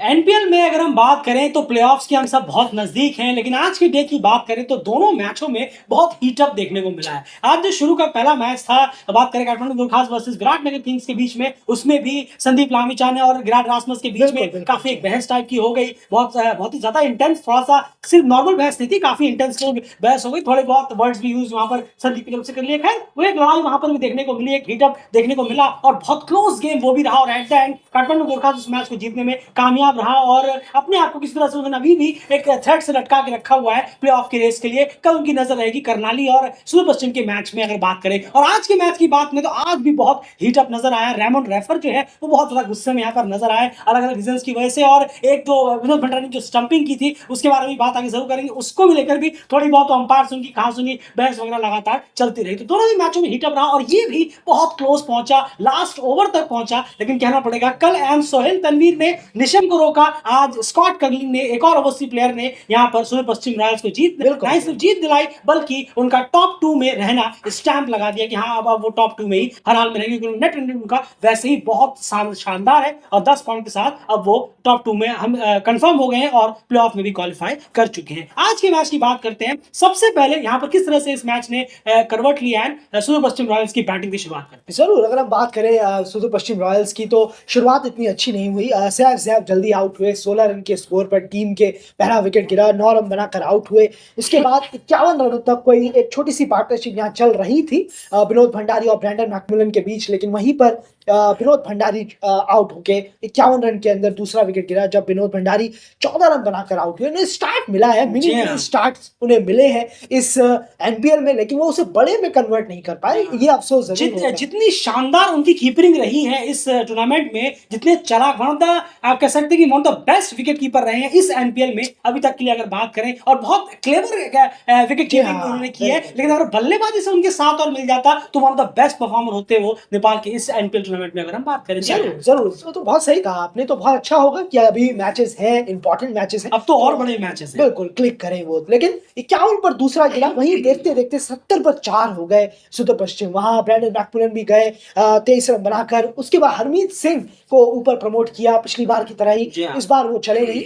NPL में अगर हम बात करें तो प्लेऑफ्स के हम सब बहुत नजदीक हैं, लेकिन आज की डे की बात करें तो दोनों मैचों में बहुत हीटअप देखने को मिला है। आज जो शुरू का पहला मैच था, बात करें काठमांडू गुरखास वर्सेस विराटनगर किंग्स के बीच में, उसमें भी संदीप लामिछाने और विराट रासमस के बीच में काफी एक बहस टाइप की हो गई। बहुत ही ज्यादा इंटेंस, थोड़ा सा सिर्फ नॉर्मल बहस नहीं थी, काफी इंटेंस बहस हो गई। थोड़े बहुत वर्ड्स भी यूज वहां पर संदीप की तरफ से कर लिए। खैर, वो एक लड़ाई वहां पर भी देखने को मिली, एक हीटअप देखने को मिला और बहुत क्लोज गेम वो भी रहा। और एट द एंड काठमांडू गुरखास उस मैच को जीतने में कामयाब रहा और अपने आप को किस तरह से उन्होंने अभी भी एक थ्रेड से लटका के रखा हुआ है प्लेऑफ की रेस के लिए। कल उनकी नजर रहेगी करनाली और सुपर पश्चिम के मैच में अगर बात करें। और आज के मैच की बात में तो आज भी बहुत हीटअप नजर आया। रेमन रेफर जो है वो बहुत ज्यादा गुस्से में यहाँ पर नजर आए, अलग अलग रीजन की वजह से। और एक जो विनोद भंडारी जो स्टंपिंग की थी उसके बारे में बात आगे जरूर करेंगे, उसको भी लेकर भी थोड़ी बहुत अंपायर से उनकी कहा सुनी बहस वगैरह लगातार चलती रही। तो दोनों ही मैचों में हीटअप रहा और ये भी बहुत क्लोज पहुंचा, लास्ट ओवर तक पहुंचा। लेकिन कहना पड़ेगा कल एम सोहेल तनवीर ने निशम को रोका, आज स्कॉट कर्लिंग ने, एक और ओवरसीज प्लेयर ने यहाँ पर सुपर पश्चिम रॉयल्स को जीत दिलाई, बल्कि उनका टॉप 2 में रहना स्टैंप लगा दिया कि हाँ अब वो टॉप 2 में ही हर हाल में रहेंगे, क्योंकि नेट रन उनका वैसे ही बहुत शानदार है और 10 पॉइंट के साथ अब वो टॉप 2 में हम कंफर्म हो गए हैं और प्लेऑफ में भी क्वालिफाई कर चुके हैं। आज के मैच की बात करते हैं। सबसे पहले यहाँ पर किस तरह से इस मैच ने करवट लिया है, सुपर पश्चिम रॉयल्स की बैटिंग की शुरुआत करते हैं। जरूर, अगर हम बात करें सुपर पश्चिम रॉयल्स की तो शुरुआत इतनी अच्छी नहीं हुई। सैफ जैब जल्दी आउट हुए, 16 रन के स्कोर पर टीम के पहला विकेट गिरा, 9 रन बनाकर आउट हुए। इसके बाद 51 रनों तक कोई एक छोटी सी पार्टनरशिप यहाँ चल रही थी विनोद भंडारी और ब्रैंडन मैकमिलन के बीच, लेकिन वहीं पर विनोद भंडारी आउट होके 51 रन के अंदर दूसरा विकेट गिरा जब विनोद भंडारी 14 रन बनाकर आउट हुए। उन्हें स्टार्ट मिला है, मिनी स्टार्ट उन्हें मिले हैं इस एनपीएल में, लेकिन वो उसे बड़े में कन्वर्ट नहीं कर पाए। ये अफसोस जितनी शानदार उनकी कीपिंग रही है इस टूर्नामेंट में, जितने चालाक, आप कह सकते हैं कि one of the best wicket keeper रहे हैं इस एनपीएल में अभी तक के लिए अगर बात करें, और बहुत क्लेवर विकेट कीपिंग उन्होंने की है। लेकिन अगर बल्लेबाजी से उनके साथ और मिल जाता तो one of the best performer होते वो नेपाल के इस एनपीएल टूर्नामेंट में अगर हम बात करें। जरूर तो बहुत सही कहा आपने। तो बहुत अच्छा होगा कि अभी मैचेस हैं, इंपॉर्टेंट मैचेस हैं, अब तो और बड़े मैचेस हैं, बिल्कुल क्लिक करें वो। लेकिन 51 पर दूसरा गिरा, वहीं देखते देखते 70 पर 4 हो गए सुपर पश्चिम। वहां ब्रैंडन मैकमिलन भी गए 23 रन बनाकर। उसके बाद हरमीत सिंह को ऊपर प्रमोट किया पिछली बार की तरह ही। इस बार वो चले नहीं,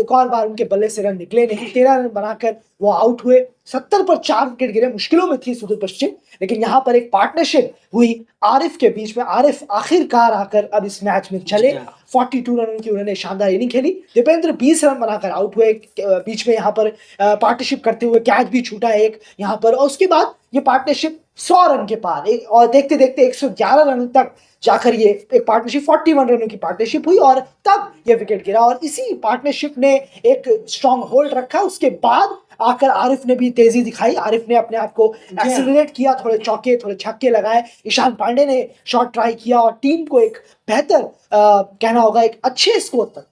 एक और बार उनके बल्ले से रन निकले नहीं, 13 रन बनाकर वो आउट हुए। 70 पर 4 विकेट गिरे, मुश्किलों में थी सुपर पश्चिम। लेकिन यहाँ पर एक पार्टनरशिप हुई आरिफ के बीच में, आरिफ आखिरकार आकर अब इस मैच में चले। 42 रन की उन्होंने शानदार इनिंग खेली। दीपेंद्र 20 रन बनाकर आउट हुए बीच में, यहाँ पर पार्टनरशिप करते हुए कैच भी छूटा एक यहाँ पर। और उसके बाद ये पार्टनरशिप 100 रन के पार, और देखते देखते 111 रन तक जाकर ये एक पार्टनरशिप 41 रनों की पार्टनरशिप हुई और तब ये विकेट गिरा। और इसी पार्टनरशिप ने एक स्ट्रॉन्ग होल्ड रखा। उसके बाद आकर आरिफ ने भी तेजी दिखाई, आरिफ ने अपने आप को एक्सीलरेट किया, थोड़े चौके थोड़े छक्के लगाए। ईशान पांडे ने शॉट ट्राई किया और टीम को एक बेहतर कहना होगा एक अच्छे स्कोर तक,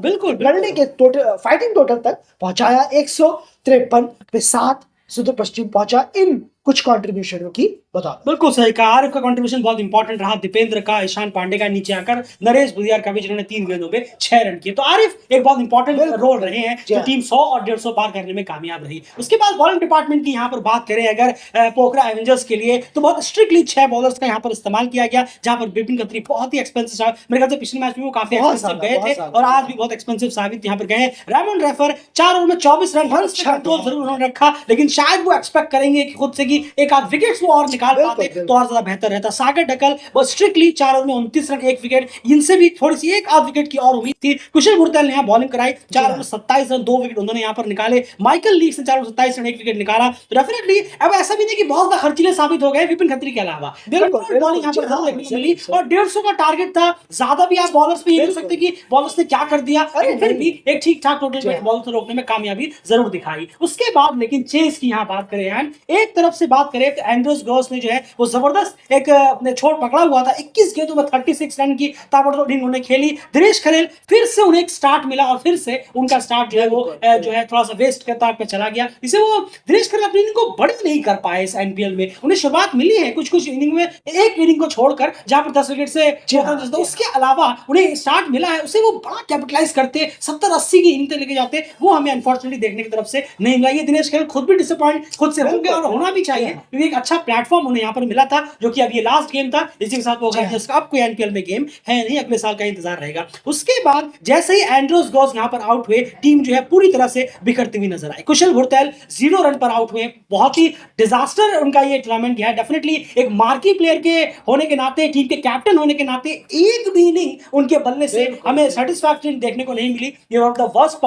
बिल्कुल लड़ने के टोटल फाइटिंग टोटल तक पहुंचाया। 153 पे 7 सुपर पश्चिम पहुंचा। इन कुछ कंट्रीब्यूशनों की बता। बिल्कुल सही कहा, आरिफ का कंट्रीब्यूशन बहुत इंपॉर्टेंट रहा, दीपेंद्र का, ईशान पांडे का, नीचे आकर नरेश बुधियार का भी, जिन्होंने 3 गेंदों पे 6 रन किए। तो आरिफ एक बहुत इंपॉर्टेंट रोल रहे हैं जो टीम 100 और 150 पार करने में कामयाब रही। उसके बाद बॉलिंग डिपार्टमेंट की यहाँ पर बात करें अगर पोखरा एवेंजर्स के लिए, तो बहुत स्ट्रिक्टली 6 बॉलर्स का यहाँ पर इस्तेमाल किया गया, जहां पर विपिन खत्री बहुत ही एक्सपेंसिव, मेरे ख्याल से पिछले मैच में वो काफी एक्सपेंसिव गए थे और आज भी बहुत एक्सपेंसिव साबित यहाँ पर गए। रेमन रेफर 4 ओवर में 24 रन कंट्रोल जरूर उन्होंने रखा, लेकिन शायद वो एक्सपेक्ट करेंगे कि खुद से कि एक आध विकेट वो और निकाल पाते तो और ज्यादा बेहतर रहता। सागर ढकल बस स्ट्रिक्टली 4 ओवर में 29 रन 1 विकेट, इनसे भी थोड़ी सी एक आध विकेट की और उम्मीद थी। कुशल मुर्तल ने यहाँ बॉलिंग कराई, 4 ओवर में 27 रन 2 विकेट उन्होंने यहाँ पर निकाले। माइकल लीक्स ने 4 ओवर 27 रन 1 विकेट निकाला। डेफिनेटली अब ऐसा भी नहीं कि बहुत ज्यादा खर्चीले साबित हो गए विपिन खत्री के अलावा, बॉलिंग यहाँ पर देखने को मिली और 150 का टारगेट था। ज्यादा भी आप बॉलर्स पे ये कह सकते कि बॉलर्स ने क्या कर दिया, फिर भी एक ठीक ठाक टोटल बॉल से रोकने में कामयाबी जरूर दिखाई। उसके बाद लेकिन चेस की यहाँ बात करें, एक तरफ से बात करें तो एंड्रस ग्रॉस ने जो है वो जबरदस्त एक छोड़ पकड़ा हुआ था। 21 गेंदों में 36 रन की ताबड़तोड़ इनिंग उन्होंने खेली। दिनेश खरेल फिर से उन्हें एक स्टार्ट मिला और फिर से उनका स्टार्ट जो है वो जो है थोड़ा सा वेस्ट के तौर पे चला गया, इसे वो दिनेश खरेल अपनी इनिंग को बड़ी नहीं कर पाए इस एनपीएल में। उन्हें शुरुआत मिली है कुछ इनिंग में, एक इनिंग को छोड़कर जहां पर 10 विकेट से, उसके अलावा उन्हें स्टार्ट मिला है, उसे वो बड़ा कैपिटलाइज करते 70-80 की इनिंग तक लेके जाते, वो हमें अनफॉर्चुनेटली देखने की तरफ से नहीं मिला। ये दिनेश खरेल खुद भी डिसअपॉइंट खुद से होंगे और होना भी चाहिए क्योंकि एक अच्छा प्लेटफॉर्म उन्हें यहाँ पर मिला था, जो कि अब ये लास्ट गेम था, इसी के साथ वो जी हाँ। जिसका अब कोई एनपीएल में गेम है नहीं, अगले साल का इंतजार रहेगा। उसके बाद जैसे ही एंड्रोस गॉस यहाँ पर आउट हुए, टीम जो है पूरी तरह से बिखरती हुई नजर आई। कुशल भुरतेल 0 रन पर आउट हुए, बहुत ही डिजास्टर उनका ये टूर्नामेंट गया है। डेफिनेटली एक मार्की प्लेयर के होने के नाते, टीम के कैप्टन होने के नाते एक भी इनिंग उनके बल्ले से हमें सेटिस्फैक्टरी देखने को नहीं मिली। ये one of the worst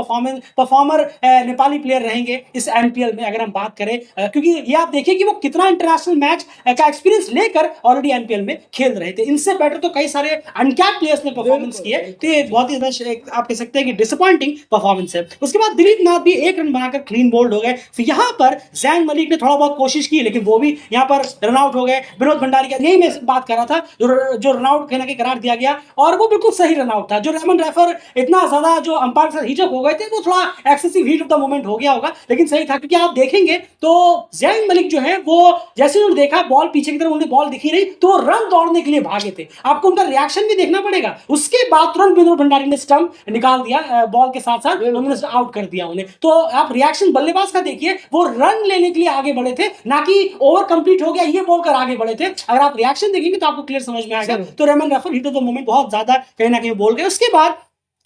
performer Nepali player रहेंगे इस एनपीएल में, अगर हम बात करें, क्योंकि ये आप देखिए कि वो कितना इंटरनेशनल मैच का एक्सपीरियंस लेकर ऑलरेडी एनपीएल में खेल रहे थे। इनसे बेटर तो कई सारे अनकैप्ड प्लेयर्स ने परफॉर्मेंस किए, तो ये बहुत ही आप कह सकते हैं कि डिसअपॉइंटिंग परफॉर्मेंस है। उसके बाद दिलीप नाथ भी 1 रन बनाकर क्लीन बोल्ड हो गए। फिर यहाँ पर जैन मलिक ने थोड़ा बहुत कोशिश की, लेकिन वो भी यहाँ पर रन आउट हो गए। विनोद भंडारी का यही मैं बात कर रहा था, जो रन आउट कहने के करार दिया गया, और वो बिल्कुल सही रन आउट था। जो रेमन रेफर इतना ज्यादा जो अंपायर के साथ हिचक हो गए थे, वो थोड़ा excessive heat of the moment हो गया होगा, लेकिन सही था। क्योंकि आप देखेंगे तो जैन मलिक जो है वो जैसे उन्होंने देखा बॉल पीछे की तरफ, उन्हें बॉल दिखी नहीं तो वो रन दौड़ने के लिए भागे थे। आपको उनका रिएक्शन भी देखना पड़ेगा। उसके बाद तुरंत विनोद भंडारी ने स्टंप निकाल दिया, बॉल के साथ साथ उन्होंने आउट कर दिया उन्हें। तो आप रिएक्शन बल्लेबाज का देखिए, वो रन लेने के लिए आगे बढ़े थे, ना कि ओवर कंप्लीट हो गया ये बोलकर आगे बढ़े थे। अगर आप रिएक्शन देखेंगे तो आपको क्लियर समझ में आएगा। तो Ramon refer heat of the moment बहुत ज्यादा कहीं ना कहीं बोल गए। उसके बाद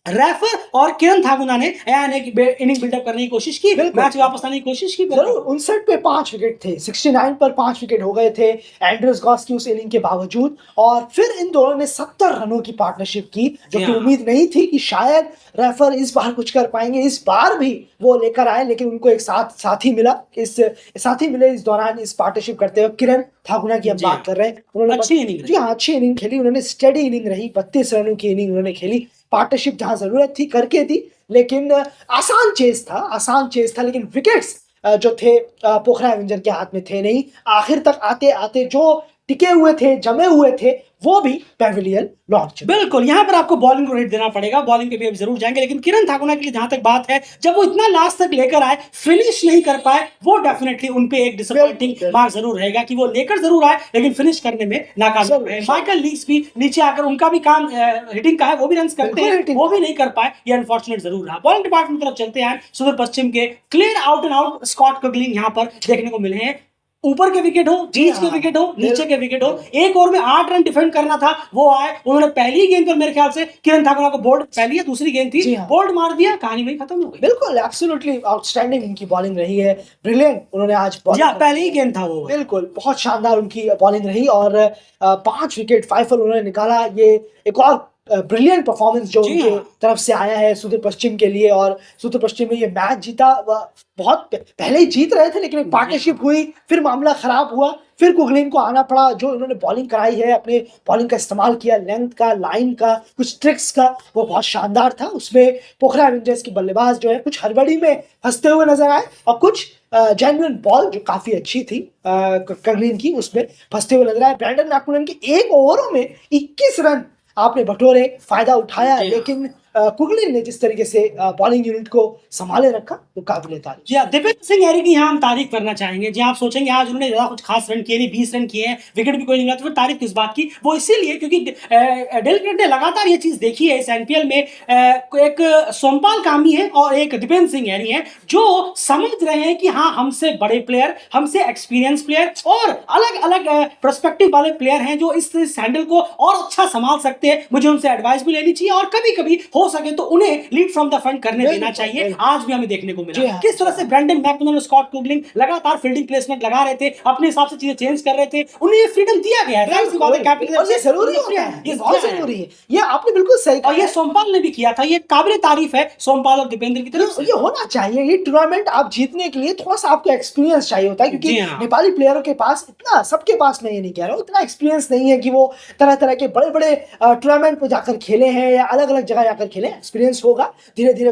रेफर और किरण थागुना ने इनिंग बिल्डअप करने की कोशिश की, मैच वापस आने की कोशिश की। जरूर 59 पे 5 विकेट थे, 69 पर 5 विकेट हो गए थे एंड्रस गॉस की उस इनिंग के बावजूद। और फिर इन दोनों ने 70 रनों की पार्टनरशिप की, जो कि उम्मीद नहीं थी कि शायद रेफर इस बार कुछ कर पाएंगे। इस बार भी वो लेकर आए, लेकिन उनको एक साथी मिला। साथी मिले इस दौरान इस पार्टनरशिप करते हुए। किरण थागुना की हम बात कर रहे हैं, उन्होंने अच्छी इनिंग खेली। उन्होंने स्टेडी इनिंग रही, 32 रनों की इनिंग उन्होंने खेली। पार्टनरशिप जहां जरूरत थी करके दी, लेकिन आसान चेस था, लेकिन विकेट्स जो थे पोखरा एवेंजर के हाथ में थे नहीं। आखिर तक आते आते जो टिके हुए थे, जमे हुए थे, वो भी पेविलियन लौट चुके। बिल्कुल, यहाँ पर आपको बॉलिंग को रेट देना पड़ेगा, बॉलिंग पे भी अब जरूर जाएंगे। लेकिन किरण थागुना के लिए जहां तक बात है, जब वो इतना लास्ट तक लेकर आए, फिनिश नहीं कर पाए, वो डेफिनेटली उन पे एक डिसअपॉइंटिंग मार्क जरूर रहेगा कि वो लेकर जरूर आए लेकिन फिनिश करने में नाकाम रहे। माइकल लीस भी नीचे आकर, उनका भी काम हिटिंग का है, वो भी रन करते हैं, वो भी नहीं कर पाए, ये अनफॉर्चुनेट जरूर रहा। बॉलिंग डिपार्टमेंट की तरफ चलते हैं। सुदूर पश्चिम के clear out and out Scott कुगलिंग यहाँ पर देखने को मिले हैं। ऊपर के विकेट हो, बीच के विकेट हो, नीचे के विकेट हो, एक ओवर में 8 रन डिफेंड करना था, वो आए। उन्होंने पहली गेंद पर मेरे ख्याल से किरण थागुना को बोल्ड, पहली या दूसरी गेंद थी, बोल्ड मार दिया, कहानी वही खत्म हो गई। बिल्कुल, एब्सोल्युटली आउटस्टैंडिंग उनकी बॉलिंग रही है, ब्रिलियंट उन्होंने आज पहली ही गेंद था वो। बिल्कुल, बहुत शानदार उनकी बॉलिंग रही और 5 विकेट 5 पर उन्होंने निकाला। ये एक और ब्रिलियंट परफॉर्मेंस जो उनके तरफ से आया है सुदूर पश्चिम के लिए। और सुदूर पश्चिम में ये मैच जीता, बहुत पहले ही जीत रहे थे, लेकिन एक पार्टनरशिप हुई, फिर मामला खराब हुआ, फिर कुगलिन को आना पड़ा। जो इन्होंने बॉलिंग कराई है, अपने बॉलिंग का इस्तेमाल किया, लेंथ का, लाइन का, कुछ ट्रिक्स का, वो बहुत शानदार था। उसमें पोखरा एवेंजर्स की बल्लेबाज जो है कुछ हड़बड़ी में फंसते हुए नजर आए, और कुछ जेन्युइन बॉल जो काफी अच्छी थी कुगलिन की, उसमें फंसते हुए नजर आए। ब्रैंडन मैकमिलन के 1 ओवरों में 21 रन आपने बटोरे, फायदा उठाया, लेकिन कुगलिन ने जिस तरीके से बॉलिंग यूनिट को संभाले रखा, वो काबिल तारीफ। जी, दीपेंद्र सिंह यारी की यहाँ हम तारीफ करना चाहेंगे। जी, आप सोचेंगे आज उन्होंने ज्यादा कुछ खास रन किए नहीं, 20 रन किए हैं, विकेट भी कोई नहीं मिला, तो फिर तारीफ किस बात की? वो इसीलिए क्योंकि डेल क्रिकेट ने लगातार ये चीज देखी है इस एनपीएल में, एक सोमपाल कामी है और एक दीपेंद्र सिंह यारी है, जो समझ रहे हैं कि हाँ, हमसे बड़े प्लेयर, हमसे एक्सपीरियंस प्लेयर और अलग अलग पर्सपेक्टिव वाले प्लेयर हैं जो इस हैंडल को और अच्छा संभाल सकते हैं। मुझे उनसे एडवाइस भी लेनी चाहिए, और कभी कभी हो सके तो उन्हें लीड फ्रॉम द फ्रंट करने देना चाहिए। आज भी हमें देखने को मिला किस तरह से ब्रैंडन मैकमिलन और स्कॉट कुगलिन लगातार फील्डिंग प्लेसमेंट लगा रहे थे, अपने हिसाब से चीजें चेंज कर रहे थे, उन्हें ये फ्रीडम दिया गया है। ये जरूरी होता है, ये बहुत जरूरी है, ये आपने बिल्कुल सही कहा। और ये सोमपाल ने भी किया था, ये काबिल तारीफ है सोमपाल और दीपेंद्र की तरफ से। ये होना चाहिए। ये टूर्नामेंट आप जीतने के लिए थोड़ा सा आपको एक्सपीरियंस चाहिए होता है, क्योंकि नेपाली प्लेयरों के पास इतना, सबके पास मैं ये नहीं कह रहा हूँ, इतना एक्सपीरियंस नहीं है कि वो तरह तरह के बड़े बड़े टूर्नामेंट पे जाकर खेले हैं या अलग अलग जगह जाकर खेले। एक्सपीरियंस होगा, धीरे धीरे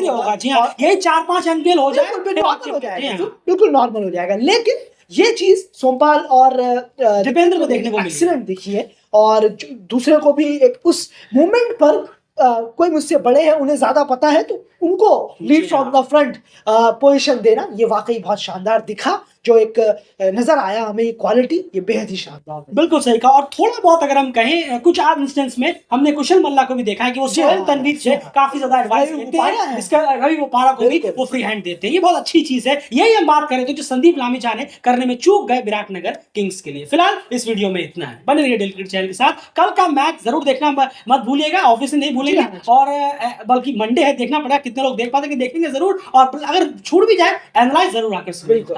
होगा। जी हाँ, यही 4-5 एनपीएल हो जाए, बिल्कुल नॉर्मल हो जाएगा। लेकिन ये चीज सोमपाल और दीपेंद्र को देखने को मिली, एक्सीलेंट दिखी है। और दूसरे को भी एक उस मोमेंट पर कोई मुझसे बड़े हैं, उन्हें ज्यादा पता है, तो उनको lead from the front position देना, ये वाकई बहुत शानदार दिखा। जो एक नजर आया हमें, ये क्वालिटी, ये बेहद ही शानदार है। बिल्कुल सही कहा। और थोड़ा बहुत अगर हम कहें कुछ आध इंस्टेंस में हमने कुशल मल्ला को भी देखा है कि वो जी सोहेल हाँ, तनवीर जी से हाँ। काफी ज्यादा एडवाइस रवि लेते बोपारा हैं, है। इसका रवि बोपारा को भी बिल्कुल। वो फ्री हैंड देते हैं, ये बहुत अच्छी चीज है। यही हम बात करें तो जो संदीप लामिछा ने करने में चूक गए विराटनगर किंग्स के लिए। फिलहाल इस वीडियो में इतना है, बने रहिए डेली क्रिकेट चैनल के साथ। कल का मैच जरूर देखना मत भूलिएगा, ऑब्वियसली नहीं भूलेंगे। जी हाँ। और बल्कि मंडे है, देखना पड़ेगा कितने लोग देख पाते हैं कि देखेंगे जरूर। और अगर छूट भी जाए एनालाइज जरूर आकर सुनिए। बिल्कुल।